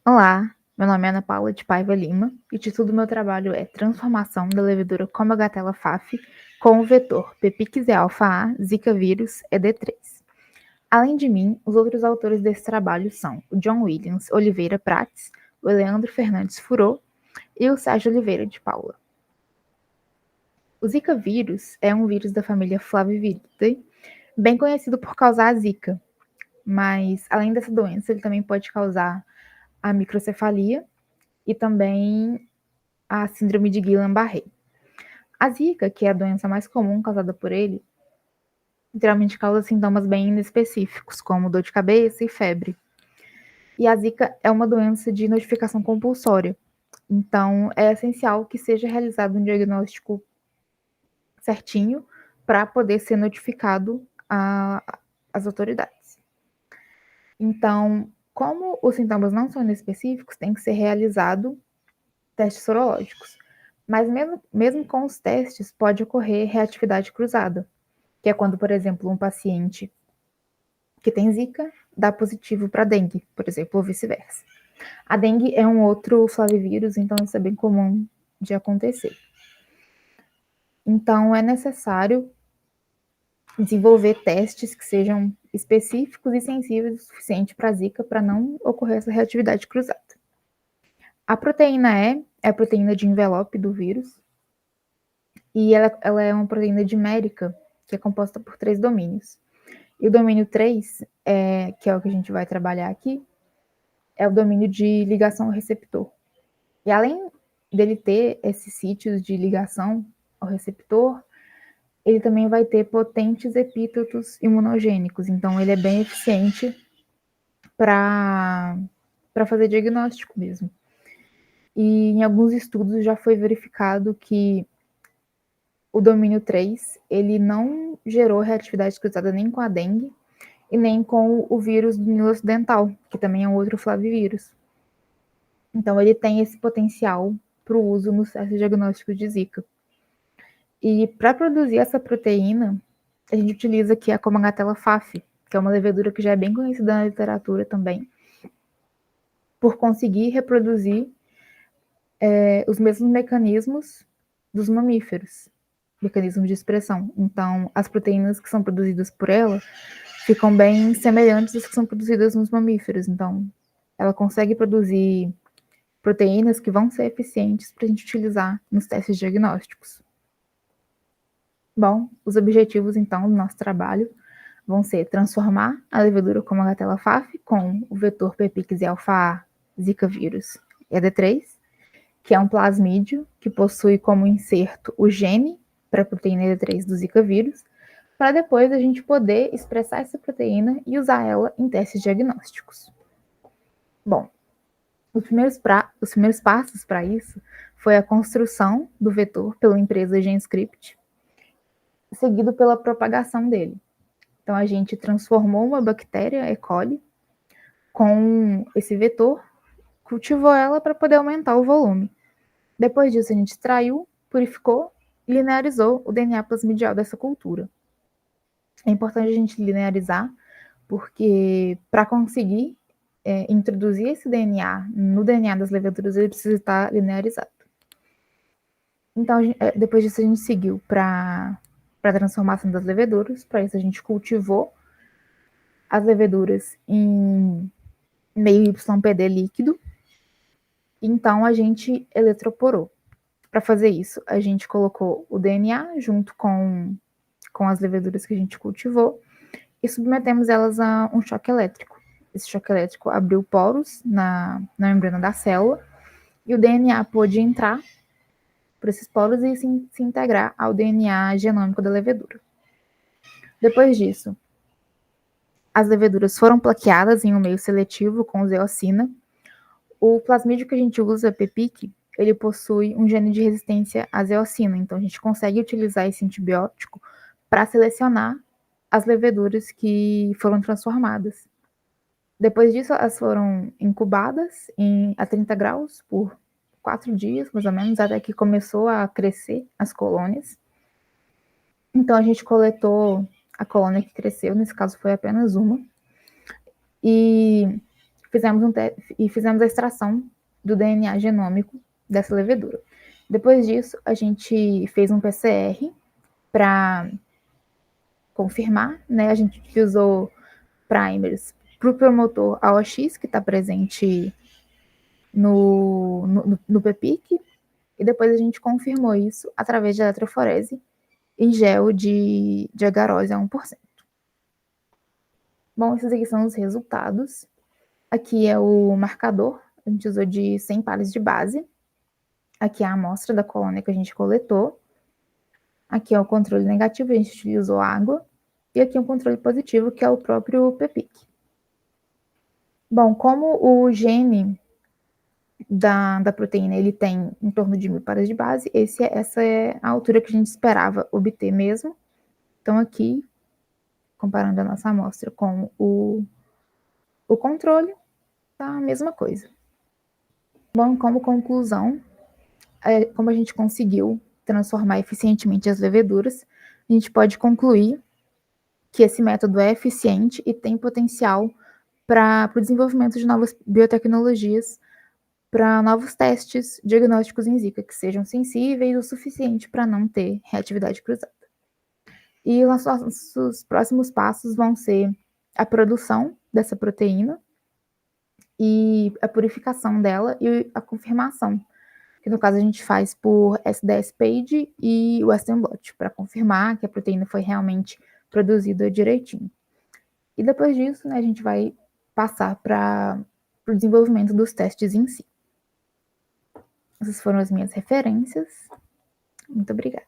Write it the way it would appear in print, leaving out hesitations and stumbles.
Olá, meu nome é Ana Paula de Paiva Lima e o título do meu trabalho é Transformação da levedura Comagatella FAF com o vetor Pepix-alfa-A Zika vírus ED3. Além de mim, os outros autores desse trabalho são o John Williams Oliveira Prates, o Leandro Fernandes Furô e o Sérgio Oliveira de Paula. O Zika vírus é um vírus da família Flaviviridae, bem conhecido por causar a zika, mas além dessa doença, ele também pode causar a microcefalia e também a síndrome de Guillain-Barré. A zika, que é a doença mais comum causada por ele, geralmente causa sintomas bem inespecíficos, como dor de cabeça e febre. E a zika é uma doença de notificação compulsória, então é essencial que seja realizado um diagnóstico certinho para poder ser notificado às autoridades. Então, como os sintomas não são inespecíficos, tem que ser realizado testes sorológicos. Mas mesmo com os testes, pode ocorrer reatividade cruzada, que é quando, por exemplo, um paciente que tem zika dá positivo para dengue, por exemplo, ou vice-versa. A dengue é um outro flavivírus, então isso é bem comum de acontecer. Então, é necessário desenvolver testes que sejam específicos e sensíveis o suficiente para a zika para não ocorrer essa reatividade cruzada. A proteína E é a proteína de envelope do vírus, e ela é uma proteína dimérica, que é composta por 3 domínios. E o domínio 3, que é o que a gente vai trabalhar aqui, é o domínio de ligação ao receptor. E além dele ter esses sítios de ligação ao receptor, ele também vai ter potentes epítetos imunogênicos, então ele é bem eficiente para fazer diagnóstico mesmo. E em alguns estudos já foi verificado que o domínio 3, ele não gerou reatividade cruzada nem com a dengue e nem com o vírus do Nilo Ocidental, que também é um outro flavivírus. Então, ele tem esse potencial para o uso no testes diagnóstico de Zika. E para produzir essa proteína, a gente utiliza aqui a Comagatella FAF, que é uma levedura que já é bem conhecida na literatura também, por conseguir reproduzir os mesmos mecanismos dos mamíferos, mecanismos de expressão. Então, as proteínas que são produzidas por ela ficam bem semelhantes às que são produzidas nos mamíferos. Então, ela consegue produzir proteínas que vão ser eficientes para a gente utilizar nos testes diagnósticos. Bom, os objetivos, então, do nosso trabalho vão ser transformar a levedura Comagatella FAF com o vetor Pepix-alfa-A Zika vírus ED3, que é um plasmídio que possui como inserto o gene para a proteína ED3 do Zika vírus, para depois a gente poder expressar essa proteína e usar ela em testes diagnósticos. Bom, os primeiros passos para isso foi a construção do vetor pela empresa GenScript, seguido pela propagação dele. Então, a gente transformou uma bactéria, E. coli, com esse vetor, cultivou ela para poder aumentar o volume. Depois disso, a gente extraiu, purificou e linearizou o DNA plasmidial dessa cultura. É importante a gente linearizar, porque para conseguir introduzir esse DNA no DNA das leveduras, ele precisa estar linearizado. Então, depois disso, a gente seguiu para a transformação das leveduras. Para isso, a gente cultivou as leveduras em meio YPD líquido. Então, a gente eletroporou. Para fazer isso, a gente colocou o DNA junto com as leveduras que a gente cultivou e submetemos elas a um choque elétrico. Esse choque elétrico abriu poros na membrana da célula e o DNA pôde entrar por esses poros e se integrar ao DNA genômico da levedura. Depois disso, as leveduras foram plaqueadas em um meio seletivo com zeocina. O plasmídio que a gente usa, PEPIC, ele possui um gene de resistência à zeocina, então a gente consegue utilizar esse antibiótico para selecionar as leveduras que foram transformadas. Depois disso, elas foram incubadas a 30 graus por 4 dias, mais ou menos, até que começou a crescer as colônias. Então, a gente coletou a colônia que cresceu, nesse caso foi apenas uma, e fizemos a extração do DNA genômico dessa levedura. Depois disso, a gente fez um PCR para confirmar, né? A gente utilizou primers para o promotor AOX, que está presente no PEPIC, e depois a gente confirmou isso através de eletroforese em gel de agarose a 1%. Bom, esses aqui são os resultados. Aqui é o marcador, a gente usou de 100 pares de base. Aqui é a amostra da colônia que a gente coletou. Aqui é o controle negativo, a gente utilizou água. E aqui é o controle positivo, que é o próprio PEPIC. Bom, como o gene da proteína ele tem em torno de 1000 pares de base, essa é a altura que a gente esperava obter mesmo. Então aqui, comparando a nossa amostra com o controle, tá a mesma coisa. Bom, como conclusão, como a gente conseguiu transformar eficientemente as leveduras, a gente pode concluir que esse método é eficiente e tem potencial para o desenvolvimento de novas biotecnologias, para novos testes diagnósticos em Zika que sejam sensíveis o suficiente para não ter reatividade cruzada. E os nossos próximos passos vão ser a produção dessa proteína e a purificação dela e a confirmação, que no caso a gente faz por SDS-PAGE e Western blot, para confirmar que a proteína foi realmente produzida direitinho. E depois disso, né, a gente vai passar para o desenvolvimento dos testes em si. Essas foram as minhas referências. Muito obrigada.